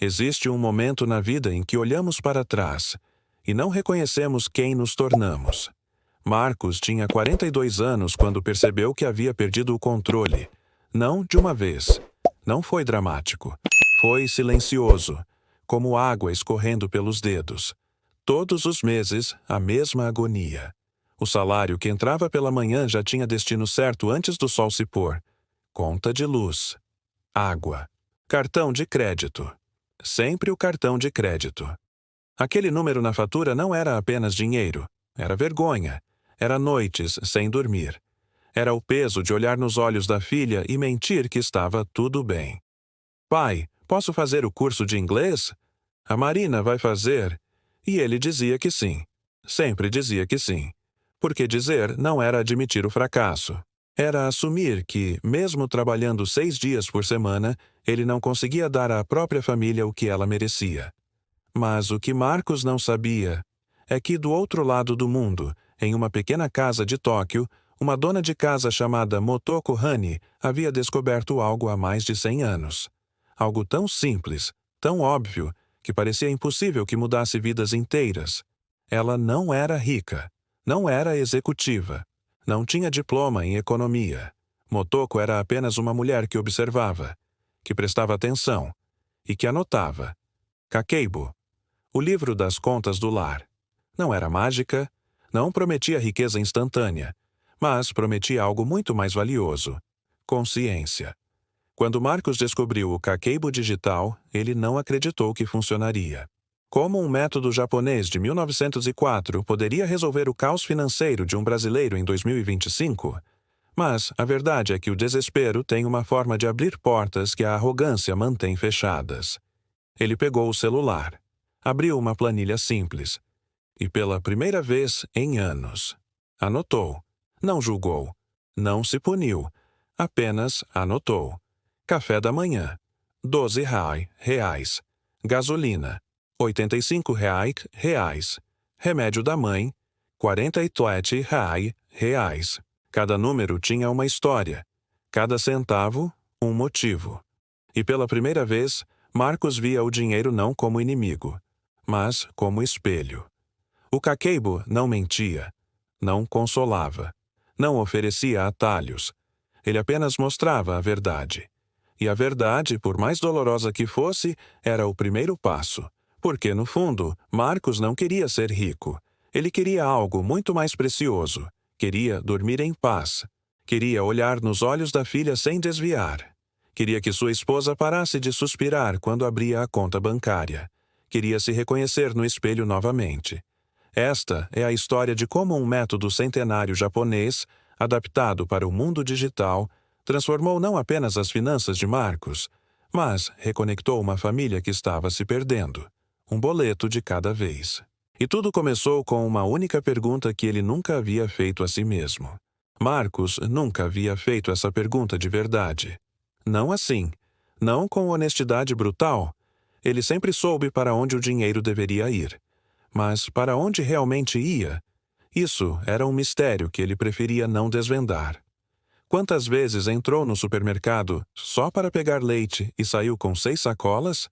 Existe um momento na vida em que olhamos para trás e não reconhecemos quem nos tornamos. Marcos tinha 42 anos quando percebeu que havia perdido o controle. Não de uma vez. Não foi dramático. Foi silencioso, como água escorrendo pelos dedos. Todos os meses, a mesma agonia. O salário que entrava pela manhã já tinha destino certo antes do sol se pôr. Conta de luz. Água. Cartão de crédito. Sempre o cartão de crédito. Aquele número na fatura não era apenas dinheiro. Era vergonha. Era noites sem dormir. Era o peso de olhar nos olhos da filha e mentir que estava tudo bem. Pai, posso fazer o curso de inglês? A Marina vai fazer. E ele dizia que sim. Sempre dizia que sim. Porque dizer não era admitir o fracasso. Era assumir que, mesmo trabalhando 6 dias por semana, ele não conseguia dar à própria família o que ela merecia. Mas o que Marcos não sabia é que, do outro lado do mundo, em uma pequena casa de Tóquio, uma dona de casa chamada Motoko Hani havia descoberto algo há mais de 100 anos. Algo tão simples, tão óbvio, que parecia impossível que mudasse vidas inteiras. Ela não era rica, não era executiva, não tinha diploma em economia. Motoko era apenas uma mulher que observava, que prestava atenção e que anotava. Kakeibo, o livro das contas do lar. Não era mágica, não prometia riqueza instantânea, mas prometia algo muito mais valioso: consciência. Quando Marcos descobriu o Kakeibo digital, ele não acreditou que funcionaria. Como um método japonês de 1904 poderia resolver o caos financeiro de um brasileiro em 2025? Mas a verdade é que o desespero tem uma forma de abrir portas que a arrogância mantém fechadas. Ele pegou o celular, abriu uma planilha simples e, pela primeira vez em anos, anotou. Não julgou, não se puniu, apenas anotou. Café da manhã, R$ 12. Gasolina, R$ 85. Remédio da mãe, R$ 47. Cada número tinha uma história, cada centavo, um motivo. E pela primeira vez, Marcos via o dinheiro não como inimigo, mas como espelho. O Kakeibo não mentia, não consolava, não oferecia atalhos. Ele apenas mostrava a verdade. E a verdade, por mais dolorosa que fosse, era o primeiro passo. Porque, no fundo, Marcos não queria ser rico. Ele queria algo muito mais precioso. Queria dormir em paz. Queria olhar nos olhos da filha sem desviar. Queria que sua esposa parasse de suspirar quando abria a conta bancária. Queria se reconhecer no espelho novamente. Esta é a história de como um método centenário japonês, adaptado para o mundo digital, transformou não apenas as finanças de Marcos, mas reconectou uma família que estava se perdendo. Um boleto de cada vez. E tudo começou com uma única pergunta que ele nunca havia feito a si mesmo. Marcos nunca havia feito essa pergunta de verdade. Não assim. Não com honestidade brutal. Ele sempre soube para onde o dinheiro deveria ir. Mas para onde realmente ia? Isso era um mistério que ele preferia não desvendar. Quantas vezes entrou no supermercado só para pegar leite e saiu com 6 sacolas?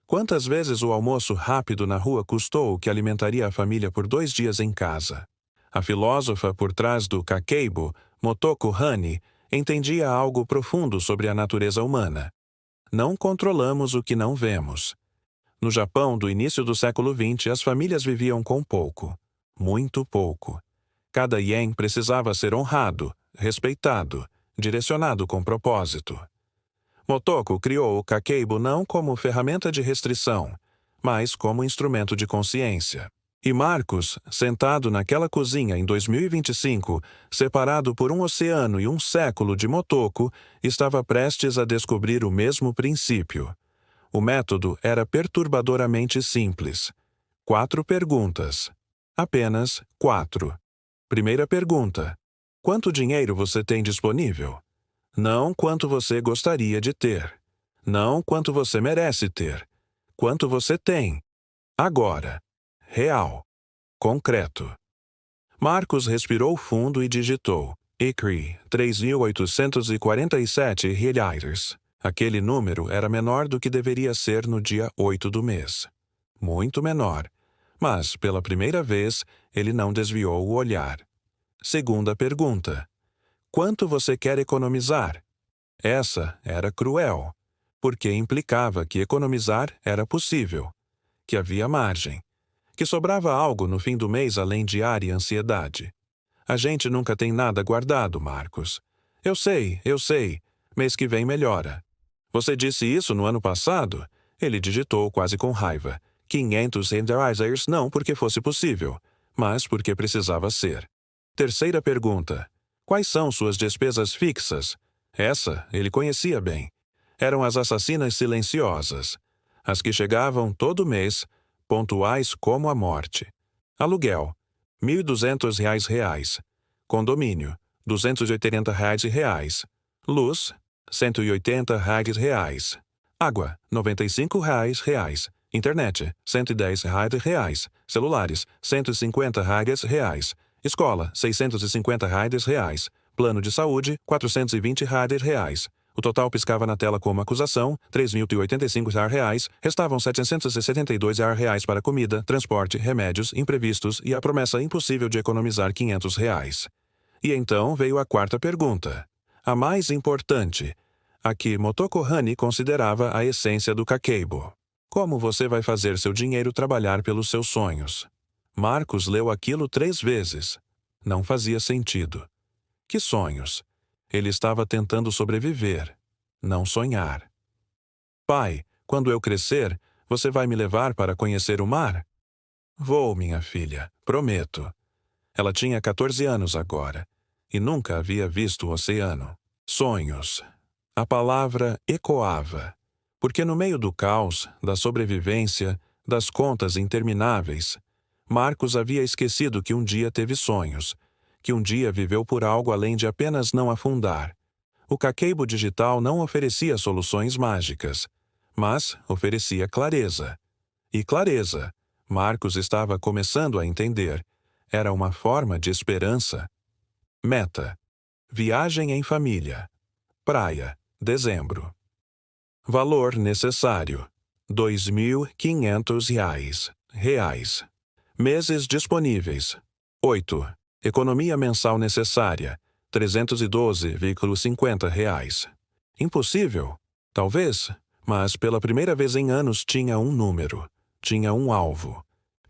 Quantas vezes o almoço rápido na rua custou o que alimentaria a família por 2 dias em casa? A filósofa por trás do Kakeibo, Motoko Hani, entendia algo profundo sobre a natureza humana. Não controlamos o que não vemos. No Japão do início do século XX, as famílias viviam com pouco. Muito pouco. Cada ien precisava ser honrado, respeitado, direcionado com propósito. Motoko criou o Kakeibo não como ferramenta de restrição, mas como instrumento de consciência. E Marcos, sentado naquela cozinha em 2025, separado por um oceano e um século de Motoko, estava prestes a descobrir o mesmo princípio. O método era perturbadoramente simples. 4 perguntas. Apenas 4. Primeira pergunta: quanto dinheiro você tem disponível? Não quanto você gostaria de ter. Não quanto você merece ter. Quanto você tem. Agora. Real. Concreto. Marcos respirou fundo e digitou: ICRI, 3.847 reais. Aquele número era menor do que deveria ser no dia 8 do mês. Muito menor. Mas, pela primeira vez, ele não desviou o olhar. Segunda pergunta. Quanto você quer economizar? Essa era cruel, porque implicava que economizar era possível, que havia margem, que sobrava algo no fim do mês além de ar e ansiedade. A gente nunca tem nada guardado, Marcos. Eu sei. Mês que vem melhora. Você disse isso no ano passado? Ele digitou quase com raiva. 500 reais não porque fosse possível, mas porque precisava ser. Terceira pergunta. Quais são suas despesas fixas? Essa ele conhecia bem. Eram as assassinas silenciosas. As que chegavam todo mês, pontuais como a morte. Aluguel, R$ 1.200 Condomínio, R$ 280 Luz, R$ 180 Água, R$ 95 Internet, R$ 110 Celulares, R$ 150 Escola, R$ 650 Plano de saúde, R$ 420 O total piscava na tela como acusação, R$ 3.085. Restavam R$ 772 para comida, transporte, remédios, imprevistos e a promessa impossível de economizar R$ 500. E então veio a quarta pergunta. A mais importante. A que Motoko Hani considerava a essência do Kakeibo. Como você vai fazer seu dinheiro trabalhar pelos seus sonhos? Marcos leu aquilo 3 vezes. Não fazia sentido. Que sonhos? Ele estava tentando sobreviver, não sonhar. Pai, quando eu crescer, você vai me levar para conhecer o mar? Vou, minha filha, prometo. Ela tinha 14 anos agora, e nunca havia visto o oceano. Sonhos. A palavra ecoava, porque no meio do caos, da sobrevivência, das contas intermináveis, Marcos havia esquecido que um dia teve sonhos, que um dia viveu por algo além de apenas não afundar. O Kakeibo digital não oferecia soluções mágicas, mas oferecia clareza. E clareza, Marcos estava começando a entender, era uma forma de esperança. Meta. Viagem em família. Praia, dezembro. Valor necessário. R$ 2.500. Meses disponíveis. 8. Economia mensal necessária. R$ 312,50. Impossível? Talvez, mas pela primeira vez em anos tinha um número. Tinha um alvo.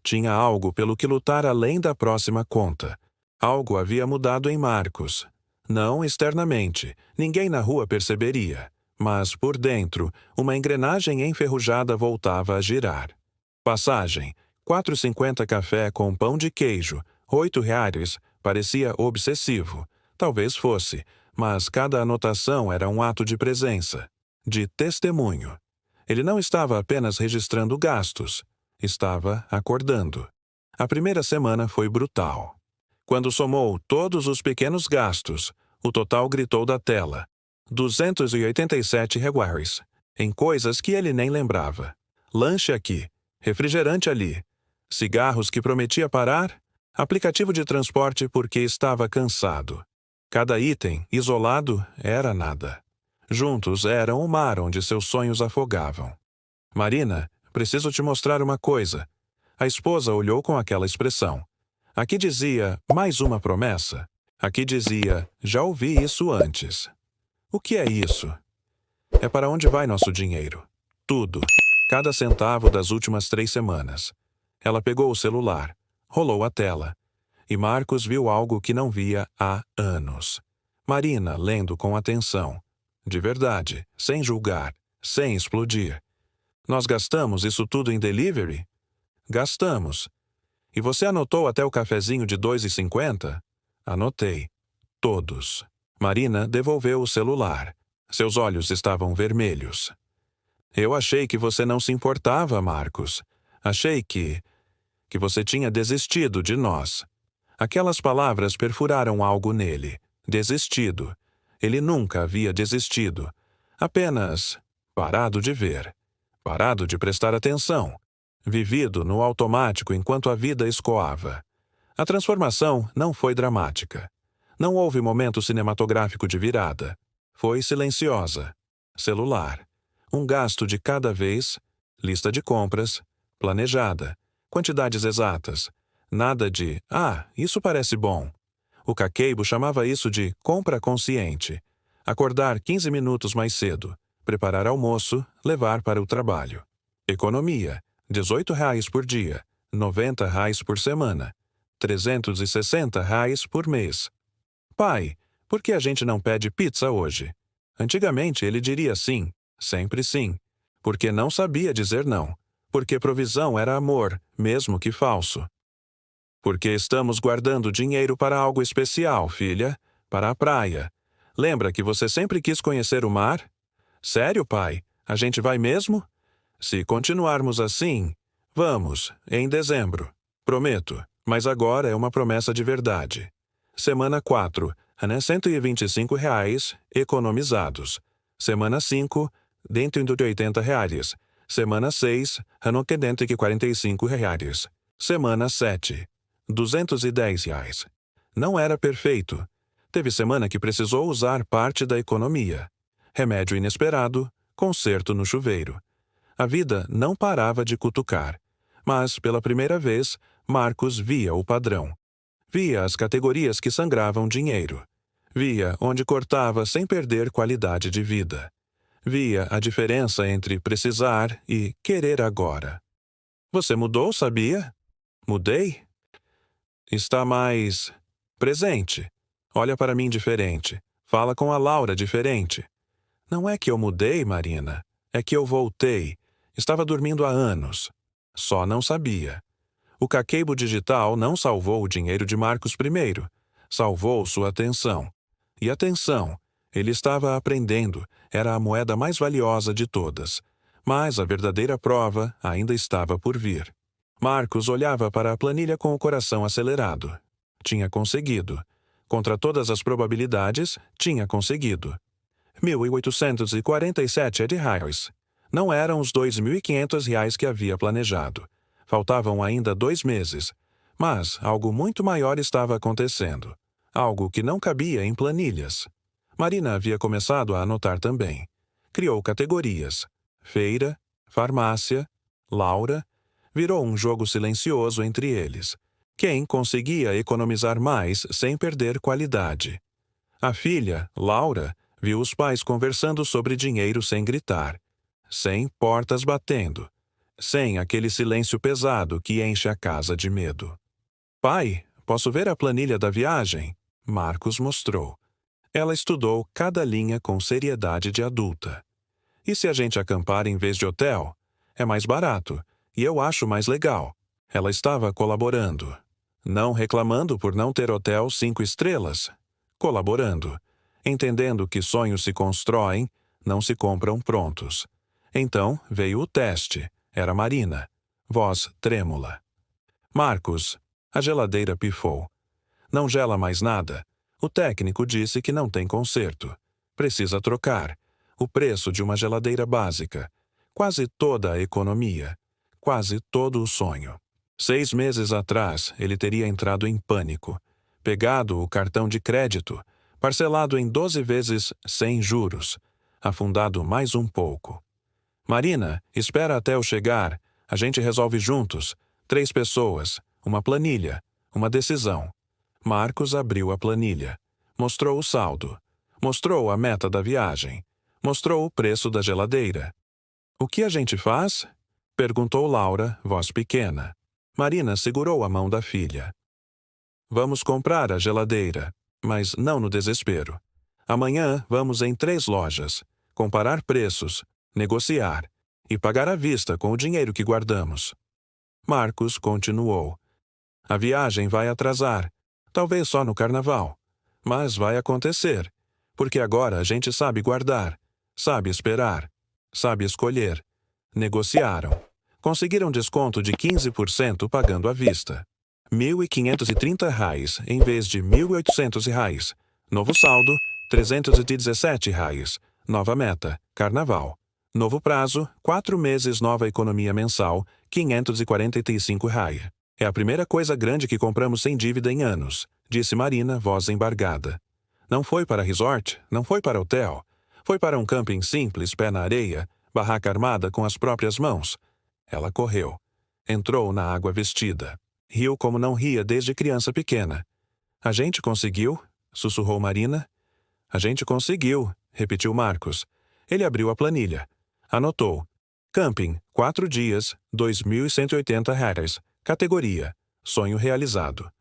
Tinha algo pelo que lutar além da próxima conta. Algo havia mudado em Marcos. Não externamente, ninguém na rua perceberia. Mas por dentro, uma engrenagem enferrujada voltava a girar. Passagem, R$ 4,50 café com pão de queijo, R$ 8, parecia obsessivo. Talvez fosse, mas cada anotação era um ato de presença, de testemunho. Ele não estava apenas registrando gastos, estava acordando. A primeira semana foi brutal. Quando somou todos os pequenos gastos, o total gritou da tela. R$ 287, em coisas que ele nem lembrava. Lanche aqui, refrigerante ali, cigarros que prometia parar, aplicativo de transporte porque estava cansado. Cada item, isolado, era nada. Juntos eram o mar onde seus sonhos afogavam. Marina, preciso te mostrar uma coisa. A esposa olhou com aquela expressão. Aqui dizia, mais uma promessa. Aqui dizia, já ouvi isso antes. O que é isso? É para onde vai nosso dinheiro. Tudo. Cada centavo das últimas 3 semanas. Ela pegou o celular, rolou a tela. E Marcos viu algo que não via há anos. Marina lendo com atenção. De verdade, sem julgar, sem explodir. Nós gastamos isso tudo em delivery? Gastamos. E você anotou até o cafezinho de R$ 2,50? Anotei. Todos. Marina devolveu o celular. Seus olhos estavam vermelhos. Eu achei que você não se importava, Marcos. Achei que você tinha desistido de nós. Aquelas palavras perfuraram algo nele. Desistido. Ele nunca havia desistido. Apenas parado de ver. Parado de prestar atenção. Vivido no automático enquanto a vida escoava. A transformação não foi dramática. Não houve momento cinematográfico de virada. Foi silenciosa. celular. Um gasto de cada vez, lista de compras, planejada, quantidades exatas. Nada de, isso parece bom. O Caqueibo chamava isso de compra consciente. Acordar 15 minutos mais cedo, preparar almoço, levar para o trabalho. Economia, R$ 18 por dia, R$ 90 por semana, R$ 360 por mês. Pai, por que a gente não pede pizza hoje? Antigamente ele diria sim, sempre sim. Porque não sabia dizer não. Porque provisão era amor, mesmo que falso. Porque estamos guardando dinheiro para algo especial, filha, para a praia. Lembra que você sempre quis conhecer o mar? Sério, pai? A gente vai mesmo? Se continuarmos assim, vamos, em dezembro. Prometo, mas agora é uma promessa de verdade. Semana 4, R$ 125 economizados. Semana 5, dentro de R$ 80. Semana 6, R$ 45. Semana 7, R$ 210. Não era perfeito. Teve semana que precisou usar parte da economia. Remédio inesperado, conserto no chuveiro. A vida não parava de cutucar. Mas, pela primeira vez, Marcos via o padrão. Via as categorias que sangravam dinheiro. Via onde cortava sem perder qualidade de vida. Via a diferença entre precisar e querer agora. Você mudou, sabia? Mudei? Está mais presente. Olha para mim diferente. Fala com a Laura diferente. Não é que eu mudei, Marina. É que eu voltei. Estava dormindo há anos. Só não sabia. O Caqueibo digital não salvou o dinheiro de Marcos primeiro. Salvou sua atenção. E atenção, ele estava aprendendo. Era a moeda mais valiosa de todas. Mas a verdadeira prova ainda estava por vir. Marcos olhava para a planilha com o coração acelerado. Tinha conseguido. Contra todas as probabilidades, tinha conseguido. R$ 1.847. Não eram os R$ 2.500 que havia planejado. Faltavam ainda 2 meses. Mas algo muito maior estava acontecendo. Algo que não cabia em planilhas. Marina havia começado a anotar também. Criou categorias. Feira, farmácia, Laura. Virou um jogo silencioso entre eles. Quem conseguia economizar mais sem perder qualidade? A filha, Laura, viu os pais conversando sobre dinheiro sem gritar. Sem portas batendo. Sem aquele silêncio pesado que enche a casa de medo. Pai, posso ver a planilha da viagem? Marcos mostrou. Ela estudou cada linha com seriedade de adulta. E se a gente acampar em vez de hotel? É mais barato, e eu acho mais legal. Ela estava colaborando. Não reclamando por não ter hotel 5 estrelas. Colaborando. Entendendo que sonhos se constroem, não se compram prontos. Então veio o teste. Era Marina. Voz trêmula. Marcos, a geladeira pifou. Não gela mais nada. O técnico disse que não tem conserto. Precisa trocar. O preço de uma geladeira básica. Quase toda a economia. Quase todo o sonho. 6 meses atrás, ele teria entrado em pânico. Pegado o cartão de crédito, parcelado em 12 vezes sem juros. Afundado mais um pouco. Marina, espera até eu chegar. A gente resolve juntos. 3 pessoas, uma planilha, uma decisão. Marcos abriu a planilha. Mostrou o saldo. Mostrou a meta da viagem. Mostrou o preço da geladeira. O que a gente faz? Perguntou Laura, voz pequena. Marina segurou a mão da filha. Vamos comprar a geladeira, mas não no desespero. Amanhã vamos em 3 lojas, comparar preços, negociar e pagar à vista com o dinheiro que guardamos. Marcos continuou. A viagem vai atrasar, talvez só no carnaval, mas vai acontecer, porque agora a gente sabe guardar, sabe esperar, sabe escolher. Negociaram. Conseguiram desconto de 15% pagando à vista. R$ 1.530 em vez de R$ 1.800. Novo saldo, R$ 317. Nova meta, carnaval. Novo prazo, 4 meses nova economia mensal, R$ 545. É a primeira coisa grande que compramos sem dívida em anos, disse Marina, voz embargada. Não foi para resort, não foi para hotel. Foi para um camping simples, pé na areia, barraca armada com as próprias mãos. Ela correu. Entrou na água vestida. Riu como não ria desde criança pequena. A gente conseguiu? Sussurrou Marina. A gente conseguiu, repetiu Marcos. Ele abriu a planilha. Anotou. Camping, 4 dias, R$ 2.180. Categoria: sonho realizado.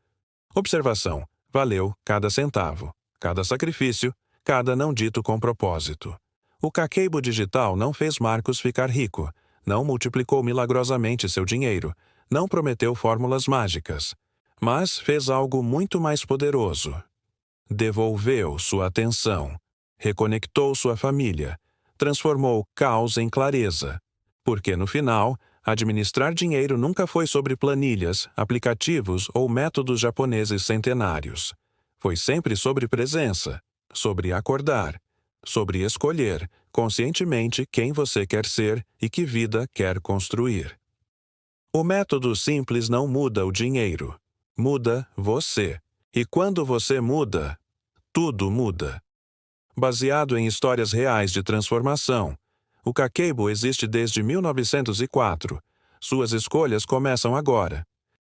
Observação: valeu cada centavo, cada sacrifício, cada não dito com propósito. O Kakeibo digital não fez Marcos ficar rico, não multiplicou milagrosamente seu dinheiro, não prometeu fórmulas mágicas, mas fez algo muito mais poderoso. Devolveu sua atenção, reconectou sua família, transformou caos em clareza. Porque, no final, administrar dinheiro nunca foi sobre planilhas, aplicativos ou métodos japoneses centenários. Foi sempre sobre presença, sobre acordar, sobre escolher conscientemente quem você quer ser e que vida quer construir. O método simples não muda o dinheiro, muda você. E quando você muda, tudo muda. Baseado em histórias reais de transformação, o Kakeibo existe desde 1904. Suas escolhas começam agora.